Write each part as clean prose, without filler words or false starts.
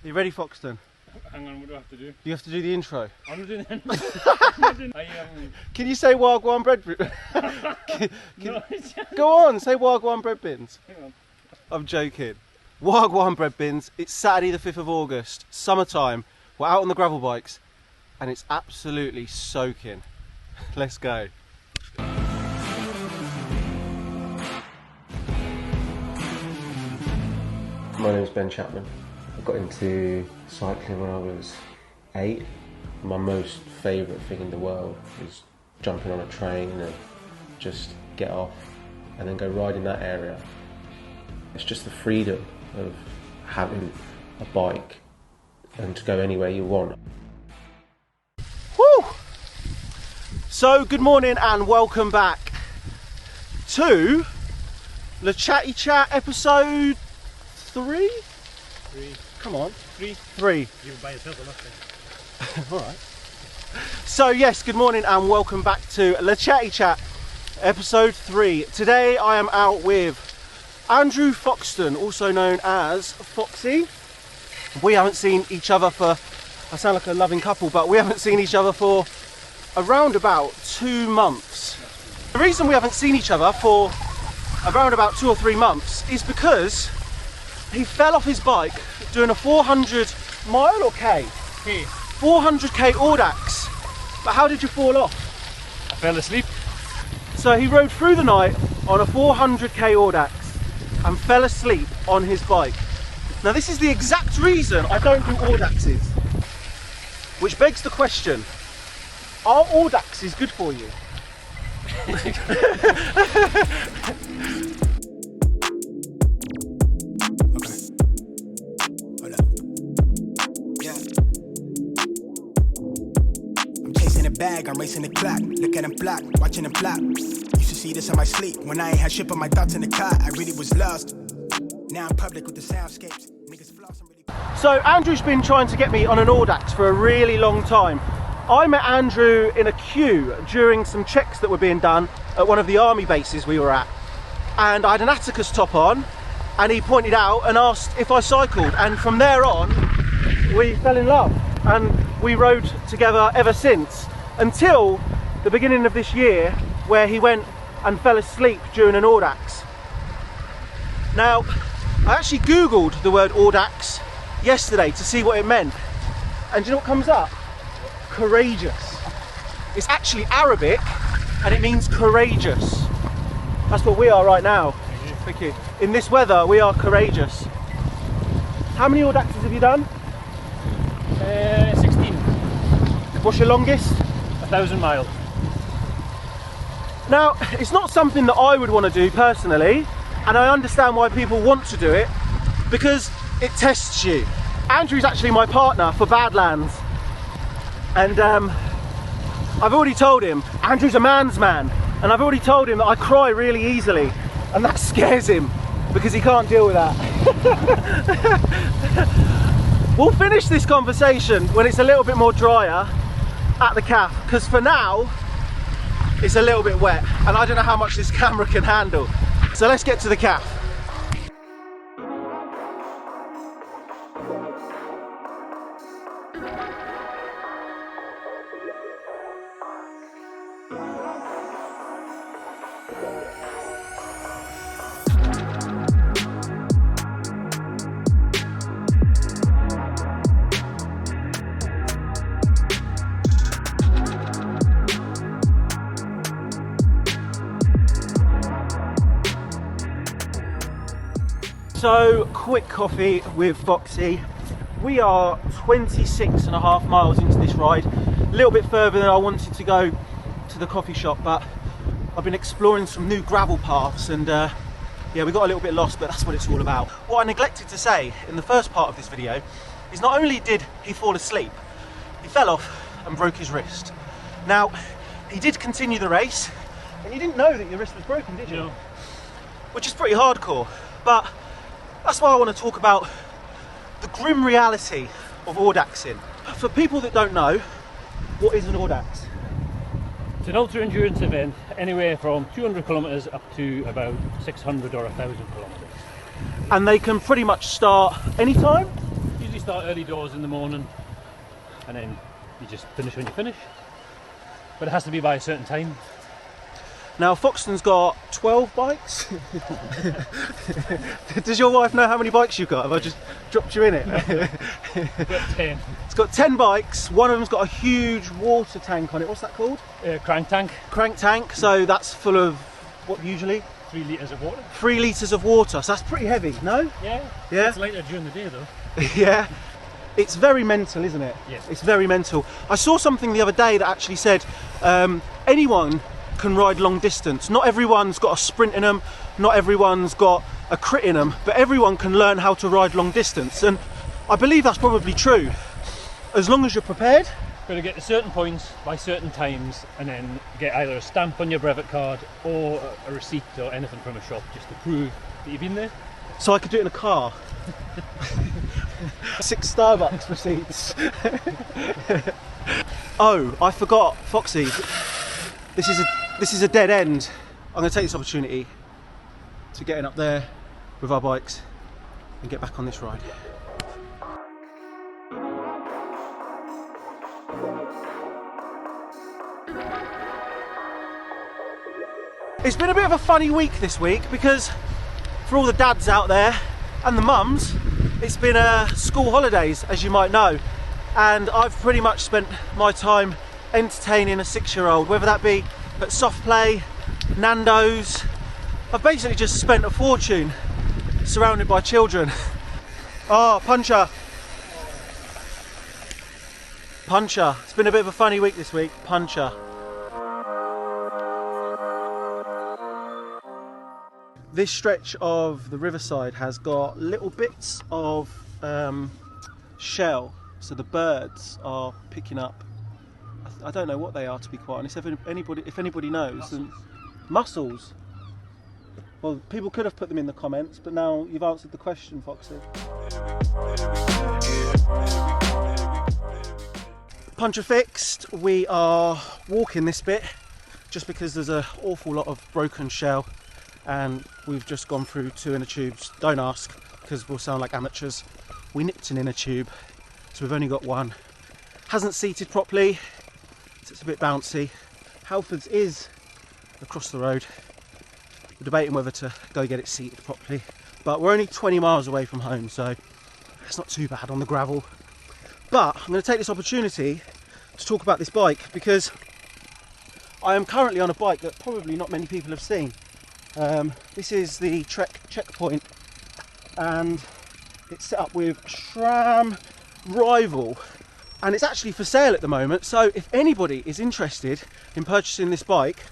You ready, Foxton? Hang on, what do I have to do? You have to do the intro. I'm not doing that. Can you say Wagwan bread? Go on, say Wagwan bread bins. Hang on. I'm joking. Wagwan bread bins. It's Saturday the 5th of August, summertime. We're out on the gravel bikes and it's absolutely soaking. Let's go. My name is Ben Chapman. I got into cycling when I was 8. My most favourite thing in the world is jumping on a train and just get off and then go ride in that area. It's just the freedom of having a bike and to go anywhere you want. Woo! So good morning and welcome back to the Chatty Chat episode 3? Come on. 3. You were by yourself or nothing. Alright. So yes, good morning and welcome back to the Chatty Chat episode 3. Today I am out with Andrew Foxton, also known as Foxy. We haven't seen each other for, I sound like a loving couple, but we haven't seen each other for around about 2 months. The reason we haven't seen each other for around about 2 or 3 months is because he fell off his bike doing a 400 mile or K? 400K Audax. But how did you fall off? I fell asleep. So he rode through the night on a 400K Audax and fell asleep on his bike. Now this is the exact reason I don't do Audaxes. Which begs the question, are Audaxes good for you? Bag, I'm racing the clock, look at him flop, watching him flop. Used to see this in my sleep, when I ain't had shit on my thoughts in the car, I really was lost. Now I'm public with the soundscapes, niggas flossing really. So Andrew's been trying to get me on an Audax for a really long time. I met Andrew in a queue during some checks that were being done at one of the army bases we were at. And I had an Atticus top on, and he pointed out and asked if I cycled, and from there on, we fell in love, and we rode together ever since. Until the beginning of this year, where he went and fell asleep during an Audax. Now, I actually Googled the word Audax yesterday to see what it meant. And do you know what comes up? Courageous. It's actually Arabic and it means courageous. That's what we are right now. Thank you. In this weather, we are courageous. How many Audaxes have you done? 16. What's your longest? 1,000 miles. Now, it's not something that I would want to do personally, and I understand why people want to do it, because it tests you. Andrew's actually my partner for Badlands, and I've already told him, Andrew's a man's man, and I've already told him that I cry really easily, and that scares him, because he can't deal with that. We'll finish this conversation when it's a little bit more drier at the calf, because for now it's a little bit wet and I don't know how much this camera can handle. So let's get to the calf. So, quick coffee with Foxy. We are 26.5 miles into this ride, a little bit further than I wanted to go to the coffee shop, but I've been exploring some new gravel paths and yeah, we got a little bit lost, but that's what it's all about. What I neglected to say in the first part of this video is not only did he fall asleep, he fell off and broke his wrist. Now, he did continue the race, and you didn't know that your wrist was broken, did you? No. Which is pretty hardcore, but that's why I want to talk about the grim reality of Audaxing. For people that don't know, what is an Audax? It's an ultra endurance event, anywhere from 200 kilometres up to about 600 or 1,000 kilometres. And they can pretty much start anytime? Usually start early doors in the morning, and then you just finish when you finish. But it has to be by a certain time. Now, Foxton's got 12 bikes. Does your wife know how many bikes you've got? Have I just dropped you in it? I've got 10. It's got 10 bikes. One of them's got a huge water tank on it. What's that called? Crank tank. Crank tank. So that's full of what usually? 3 litres of water. 3 litres of water. So that's pretty heavy, no? Yeah. Yeah. It's lighter during the day though. Yeah. It's very mental, isn't it? Yes. It's very mental. I saw something the other day that actually said anyone can ride long distance. Not everyone's got a sprint in them, not everyone's got a crit in them, but everyone can learn how to ride long distance, and I believe that's probably true, as long as you're prepared. Got to get to certain points by certain times, and then get either a stamp on your brevet card or a receipt or anything from a shop just to prove that you've been there. So I could do it in a car. 6 Starbucks receipts. Oh, I forgot, Foxy. This is a dead end. I'm going to take this opportunity to get in up there with our bikes and get back on this ride. It's been a bit of a funny week this week because for all the dads out there and the mums, it's been school holidays, as you might know, and I've pretty much spent my time entertaining a 6-year-old, whether that be at soft play, Nando's. I've basically just spent a fortune surrounded by children. Oh, Puncher. Puncher. It's been a bit of a funny week this week. Puncher. This stretch of the riverside has got little bits of shell, so the birds are picking up. I don't know what they are, to be quite honest. If anybody knows, then mussels. Well, people could have put them in the comments, but now you've answered the question, Foxy. Puncher fixed. We are walking this bit just because there's an awful lot of broken shell, and we've just gone through 2 inner tubes. Don't ask, because we'll sound like amateurs. We nicked an inner tube, so we've only got one. Hasn't seated properly. It's a bit bouncy. Halfords is across the road. We're debating whether to go get it seated properly, but we're only 20 miles away from home, so it's not too bad on the gravel. But I'm going to take this opportunity to talk about this bike because I am currently on a bike that probably not many people have seen. This is the Trek Checkpoint, and it's set up with SRAM Rival, and it's actually for sale at the moment. So if anybody is interested in purchasing this bike,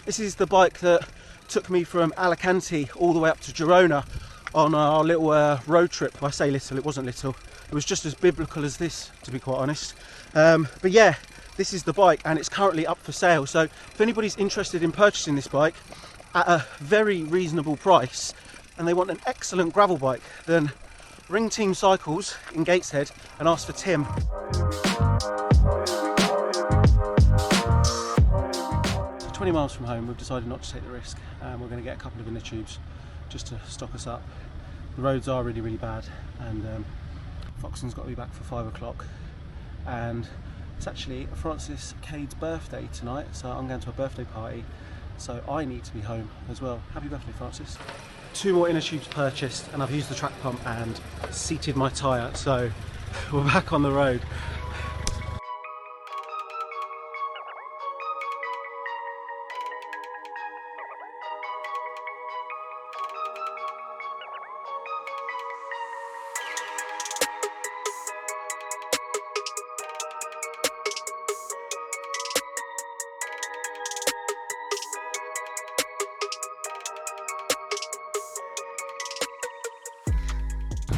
this is the bike that took me from Alicante all the way up to Girona on our little road trip. I say little, it wasn't little, it was just as biblical as this, to be quite honest. But yeah, this is the bike, and it's currently up for sale. So if anybody's interested in purchasing this bike at a very reasonable price and they want an excellent gravel bike, then ring Team Cycles in Gateshead and ask for Tim. So 20 miles from home, we've decided not to take the risk, and we're going to get a couple of inner tubes just to stock us up. The roads are really, really bad, and Foxton's got to be back for 5 o'clock, and it's actually Francis Cade's birthday tonight, so I'm going to a birthday party, so I need to be home as well. Happy birthday, Francis. 2 more inner tubes purchased, and I've used the track pump and seated my tyre, so we're back on the road.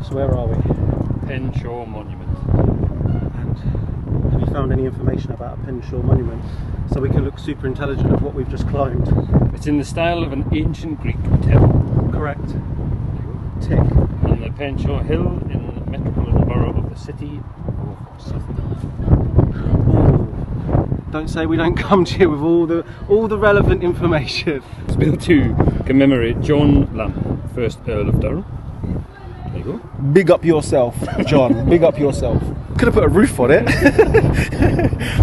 So where are we? Penshaw Monument. And have you found any information about a Penshaw Monument so we can look super intelligent of what we've just climbed? It's in the style of an ancient Greek temple. Correct. Tick. On the Penshaw Hill in the metropolitan borough of the city of Suffolk. Ooh. Don't say we don't come to you with all the relevant information. It's built to commemorate John Lamb, 1st Earl of Durham. There you go. Big up yourself, John. Big up yourself. Could have put a roof on it.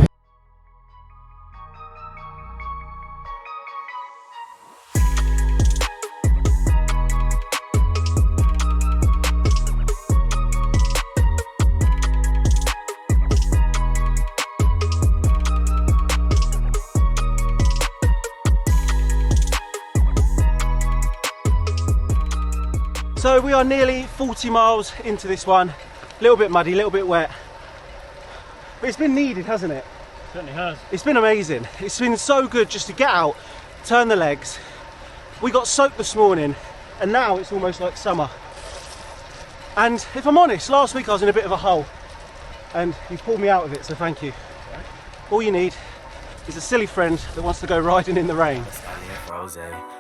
So we are nearly 40 miles into this one. A little bit muddy, a little bit wet. But it's been needed, hasn't it? Certainly has. It's been amazing. It's been so good just to get out, turn the legs. We got soaked this morning and now it's almost like summer. And if I'm honest, last week I was in a bit of a hole and you pulled me out of it, so thank you. All you need is a silly friend that wants to go riding in the rain.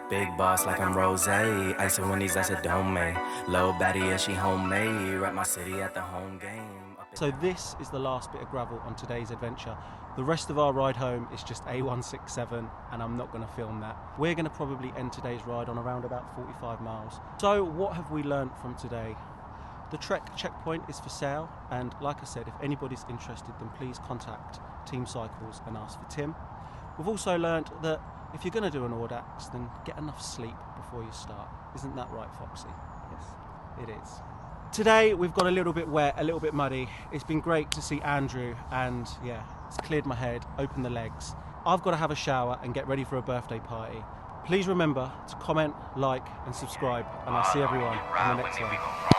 Big boss like I'm Rose. Ice and Wendy's, that's a domain. Low baddie, yeah, she homemade. Rep my city at the home game. So this is the last bit of gravel on today's adventure. The rest of our ride home is just A167 and I'm not going to film that. We're going to probably end today's ride on around about 45 miles. So what have we learned from today? The Trek checkpoint is for sale, and like I said, if anybody's interested, then please contact Team Cycles and ask for Tim. We've also learned that if you're going to do an Audax, then get enough sleep before you start. Isn't that right, Foxy? Yes, it is. Today we've got a little bit wet, a little bit muddy. It's been great to see Andrew, and yeah, it's cleared my head, opened the legs. I've got to have a shower and get ready for a birthday party. Please remember to comment, like and subscribe, and I'll see everyone in the next one.